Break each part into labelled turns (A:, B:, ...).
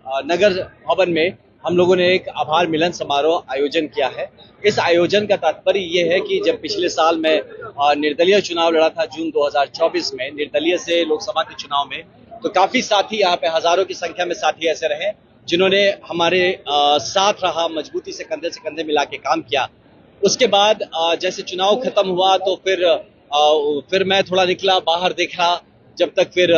A: नगर भवन में हम लोगों ने एक आभार मिलन समारोह आयोजन किया है। इस आयोजन का तात्पर्य ये है कि जब पिछले साल मैं निर्दलीय चुनाव लड़ा था जून 2024 में, निर्दलीय से लोकसभा के चुनाव में, तो काफी साथी यहाँ पे हजारों की संख्या में साथी ऐसे रहे जिन्होंने हमारे साथ रहा, मजबूती से कंधे मिला के काम किया। उसके बाद जैसे चुनाव खत्म हुआ तो फिर मैं थोड़ा निकला बाहर देखा, जब तक फिर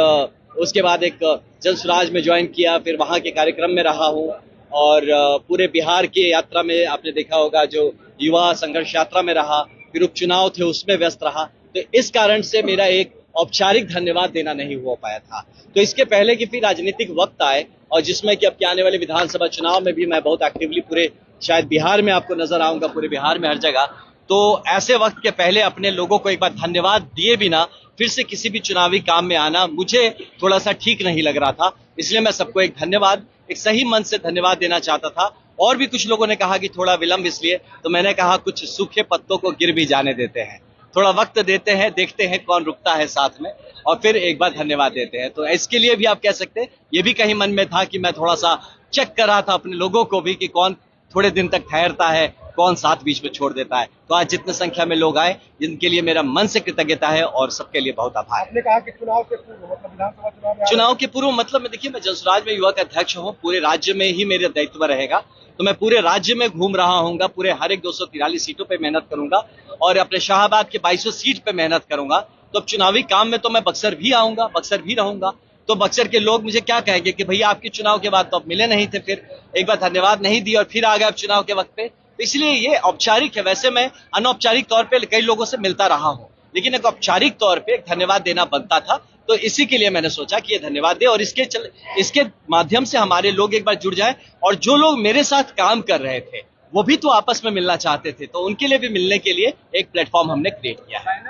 A: उसके बाद एक जन स्वराज में ज्वाइन किया, फिर वहां के कार्यक्रम में रहा हूं और पूरे बिहार की यात्रा में आपने देखा होगा जो युवा संघर्ष यात्रा में रहा, फिर उपचुनाव थे उसमें व्यस्त रहा। तो इस कारण से मेरा एक औपचारिक धन्यवाद देना नहीं हो पाया था। तो इसके पहले कि फिर राजनीतिक वक्त आए और जिसमें कि अब के आने वाले विधानसभा चुनाव में भी मैं बहुत एक्टिवली पूरे शायद बिहार में आपको नजर आऊंगा, पूरे बिहार में हर जगह, तो ऐसे वक्त के पहले अपने लोगों को एक बार धन्यवाद दिए बिना फिर से किसी भी चुनावी काम में आना मुझे थोड़ा सा ठीक नहीं लग रहा था। इसलिए मैं सबको एक धन्यवाद, एक सही मन से धन्यवाद देना चाहता था। और भी कुछ लोगों ने कहा कि थोड़ा विलंब, इसलिए तो मैंने कहा कुछ सूखे पत्तों को गिर भी जाने देते हैं, थोड़ा वक्त देते हैं, देखते हैं कौन रुकता है साथ में, और फिर एक बार धन्यवाद देते हैं। तो इसके लिए भी आप कह सकते हैं ये भी कहीं मन में था कि मैं थोड़ा सा चेक कर रहा था अपने लोगों को भी कि कौन थोड़े दिन तक ठहरता है, कौन साथ बीच में छोड़ देता है। तो आज जितने संख्या में लोग आए, जिनके लिए मेरा मन से कृतज्ञता है और सबके लिए बहुत आभार।
B: आपने कहा कि चुनाव के पूर्व मतलब विधानसभा
A: चुनाव के पूर्व मतलब में देखिए, मैं जनस्वराज में युवा का अध्यक्ष हूँ, पूरे राज्य में ही मेरा दायित्व रहेगा, तो मैं पूरे राज्य में घूम रहा हूँ, पूरे हर एक 243 सीटों पे मेहनत करूंगा और अपने शाहबाद के 2200 सीट पे मेहनत करूंगा। तो अब चुनावी काम में तो मैं बक्सर भी आऊंगा, बक्सर भी रहूंगा। तो बक्सर के लोग मुझे क्या कहेंगे कि भैया आपके चुनाव के बाद तो अब मिले नहीं थे, फिर एक बार धन्यवाद नहीं दी और फिर आ गए अब चुनाव के वक्त पे। तो इसलिए ये औपचारिक है। वैसे मैं अनौपचारिक तौर पे कई लोगों से मिलता रहा हूँ, लेकिन एक औपचारिक तौर पे एक धन्यवाद देना बनता था, तो इसी के लिए मैंने सोचा कि ये धन्यवाद दे और इसके माध्यम से हमारे लोग एक बार जुड़ जाए। और जो लोग मेरे साथ काम कर रहे थे वो भी तो आपस में मिलना चाहते थे, तो उनके लिए भी मिलने के लिए एक प्लेटफॉर्म हमने क्रिएट किया है।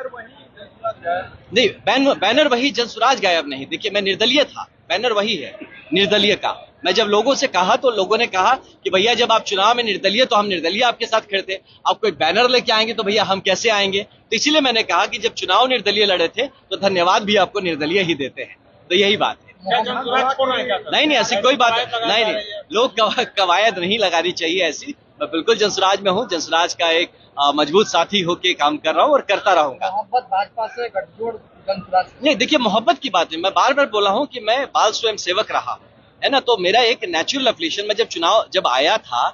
A: नहीं, बैनर वही, जनस्वराज गायब नहीं। देखिए, मैं निर्दलीय था, बैनर वही है निर्दलीय का। मैं जब लोगों से कहा तो लोगों ने कहा कि भैया जब आप चुनाव में निर्दलीय, तो हम निर्दलीय आपके साथ खड़े थे, आप कोई बैनर लेके आएंगे तो भैया हम कैसे आएंगे। तो इसीलिए मैंने कहा कि जब चुनाव निर्दलीय लड़े थे तो धन्यवाद भी आपको निर्दलीय ही देते हैं। तो यही बात है। नहीं, ऐसी कोई बात नहीं, लोग कवायद नहीं लगानी चाहिए ऐसी। मैं बिल्कुल जनस्वराज में हूँ, जनस्वराज का एक मजबूत साथी होके काम कर रहा हूँ और करता रहूंगा।
B: मोहब्बत भाजपा से गठजोड़ जनसुराज
A: नहीं, देखिए मोहब्बत की बात नहीं, मैं बार बार बोला हूँ कि मैं बाल स्वयं सेवक रहा है ना, तो मेरा एक नेचुरल अफिलिएशन, मैं जब आया था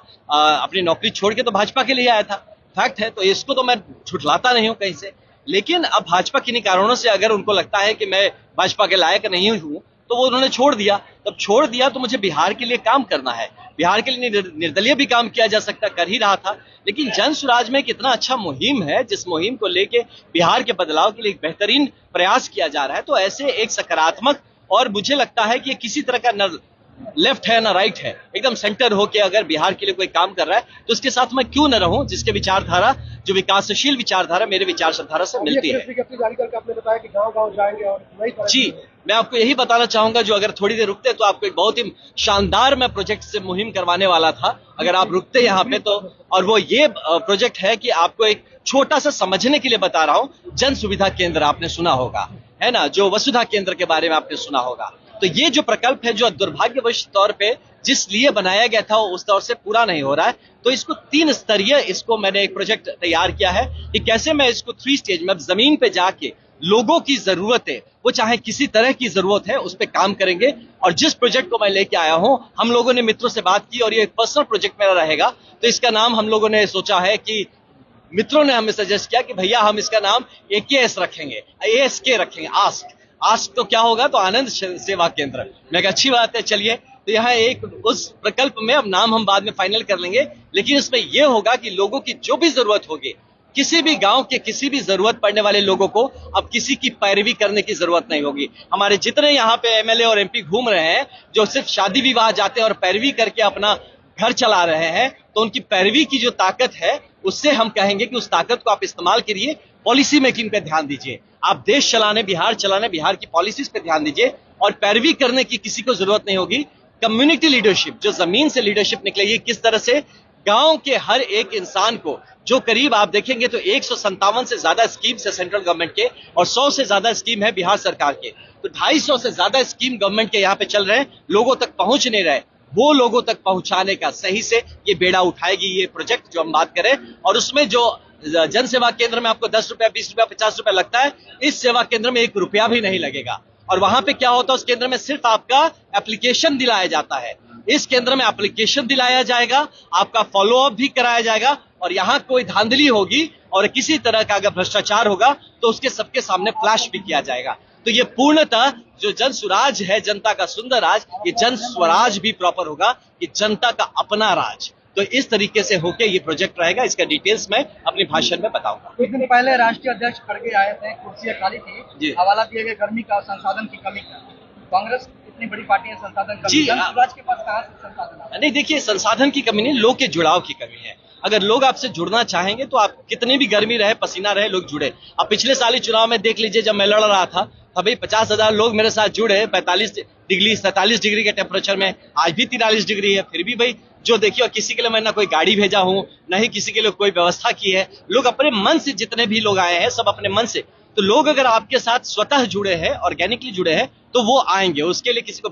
A: अपनी नौकरी छोड़ के तो भाजपा के लिए आया था, फैक्ट है, तो इसको तो मैं छुटलाता नहीं हूँ कहीं से। लेकिन अब भाजपा किन्हीं कारणों से अगर उनको लगता है कि मैं भाजपा के लायक नहीं हूँ तो वो उन्होंने छोड़ दिया। तब छोड़ दिया तो मुझे बिहार के लिए काम करना है, बिहार के लिए निर्दलीय भी काम किया जा सकता, कर ही रहा था। लेकिन जन स्वराज में एक इतना अच्छा मुहिम है, जिस मुहिम को लेके बिहार के बदलाव के लिए एक बेहतरीन प्रयास किया जा रहा है, तो ऐसे एक सकारात्मक, और मुझे लगता है कि ये किसी तरह का न लेफ्ट है ना राइट है, एकदम सेंटर होके अगर बिहार के लिए कोई काम कर रहा है तो उसके साथ मैं क्यों न रहूं, जिसके विचारधारा, जो विकासशील विचारधारा मेरे विचारधारा से मिलती है।
B: जारी करके आपने बताया कि गांव-गांव जाएंगे और नई तरह
A: जी, मैं आपको यही बताना चाहूंगा, जो अगर थोड़ी देर रुकते तो आपको एक बहुत ही शानदार मैं प्रोजेक्ट से मुहिम करवाने वाला था, अगर आप रुकते यहाँ पे तो। और वो ये प्रोजेक्ट है कि आपको एक छोटा सा समझने के लिए बता रहा हूँ, जन सुविधा केंद्र आपने सुना होगा, है ना, जो वसुधा केंद्र के बारे में आपने सुना होगा। तो ये जो प्रकल्प है, जो दुर्भाग्यवश तौर पे जिस लिए बनाया गया था उस तौर से पूरा नहीं हो रहा है, तो इसको 3 स्तरीय, इसको मैंने एक प्रोजेक्ट तैयार किया है कि कैसे मैं इसको 3 स्टेज में, अब जमीन पे जाके लोगों की जरूरत है, वो चाहे किसी तरह की जरूरत है, उस पर काम करेंगे। और जिस प्रोजेक्ट को मैं लेके आया हूं, हम लोगों ने मित्रों से बात की और ये एक पर्सनल प्रोजेक्ट मेरा रहेगा, तो इसका नाम हम लोगों ने सोचा है कि मित्रों ने हमें सजेस्ट किया कि भैया हम इसका नाम AKS रखेंगे, ASK रखेंगे, आस्क तो क्या होगा, तो आनंद सेवा केंद्र। मैं कहा अच्छी बात है, चलिए। तो यहाँ एक उस प्रकल्प में, अब नाम हम बाद में फाइनल कर लेंगे, लेकिन इसमें यह होगा कि लोगों की जो भी जरूरत होगी, किसी भी गांव के किसी भी जरूरत पड़ने वाले लोगों को अब किसी की पैरवी करने की जरूरत नहीं होगी। हमारे जितने यहाँ पे MLA और MP घूम रहे हैं, जो सिर्फ शादी विवाह जाते हैं और पैरवी करके अपना घर चला रहे हैं, तो उनकी पैरवी की जो ताकत है, उससे हम कहेंगे कि उस ताकत को आप इस्तेमाल करिए, पॉलिसी मेकिंग पे ध्यान दीजिए, आप देश चलाने, बिहार चलाने, बिहार की पॉलिसीज पे ध्यान दीजिए, और पैरवी करने की किसी को जरूरत नहीं होगी। कम्युनिटी लीडरशिप, जो जमीन से लीडरशिप निकलेगी, किस तरह से गांव के हर एक इंसान को, जो करीब आप देखेंगे तो 157 से ज्यादा स्कीम है सेंट्रल गवर्नमेंट के, और 100 से ज्यादा स्कीम है बिहार सरकार के, तो 250 से ज्यादा स्कीम गवर्नमेंट के यहाँ पे चल रहे हैं, लोगों तक पहुंच नहीं रहे। वो लोगों तक पहुंचाने का सही से ये बेड़ा उठाएगी ये प्रोजेक्ट जो हम बात करें। और उसमें जो जन सेवा केंद्र में आपको 10 रुपया, 20 रुपया, 50 रुपया लगता है, इस सेवा केंद्र में 1 रुपया भी नहीं लगेगा। और वहां पे क्या होता है, उस केंद्र में सिर्फ आपका एप्लीकेशन दिलाया जाता है। इस केंद्र में एप्लीकेशन दिलाया जाएगा, आपका फॉलोअप भी कराया जाएगा, और यहाँ कोई धांधली होगी और किसी तरह का अगर भ्रष्टाचार होगा तो उसके सबके सामने फ्लैश भी किया जाएगा। तो ये पूर्णतः जो जन सुराज है, जनता का सुंदर राज, ये जन स्वराज भी प्रॉपर होगा, कि जनता का अपना राज। तो इस तरीके से होके ये प्रोजेक्ट रहेगा। इसका डिटेल्स मैं अपने भाषण में बताऊंगा।
B: कुछ दिन पहले राष्ट्रीय अध्यक्ष खड़गे आए थे, कुर्सियां खाली
A: जी।
B: थी, हवाला दिए गए गर्मी का, संसाधन की कमी का। कांग्रेस इतनी बड़ी पार्टी है, संसाधन कमी,
A: जी,
B: जनसुराज के पास कहाँ से संसाधन आ रहा है?
A: नहीं, देखिए, संसाधन की कमी नहीं, लोग के जुड़ाव की कमी है। अगर लोग आपसे जुड़ना चाहेंगे तो आप कितनी भी गर्मी रहे, पसीना रहे, लोग जुड़े। अब पिछले साल चुनाव में देख लीजिए, जब मैं लड़ रहा था तभी 50,000 लोग मेरे साथ जुड़े, 45 डिग्री 47 डिग्री के टेम्परेचर में। आज भी 43 डिग्री है, फिर भी भाई जो देखिए, किसी के लिए मैं ना कोई गाड़ी भेजा हूं, ना ही किसी के लिए कोई व्यवस्था की है। लोग अपने मन से, जितने भी लोग आए हैं सब अपने मन से। तो लोग अगर आपके साथ स्वतः जुड़े हैं, ऑर्गेनिकली जुड़े हैं, तो वो आएंगे। उसके लिए किसी को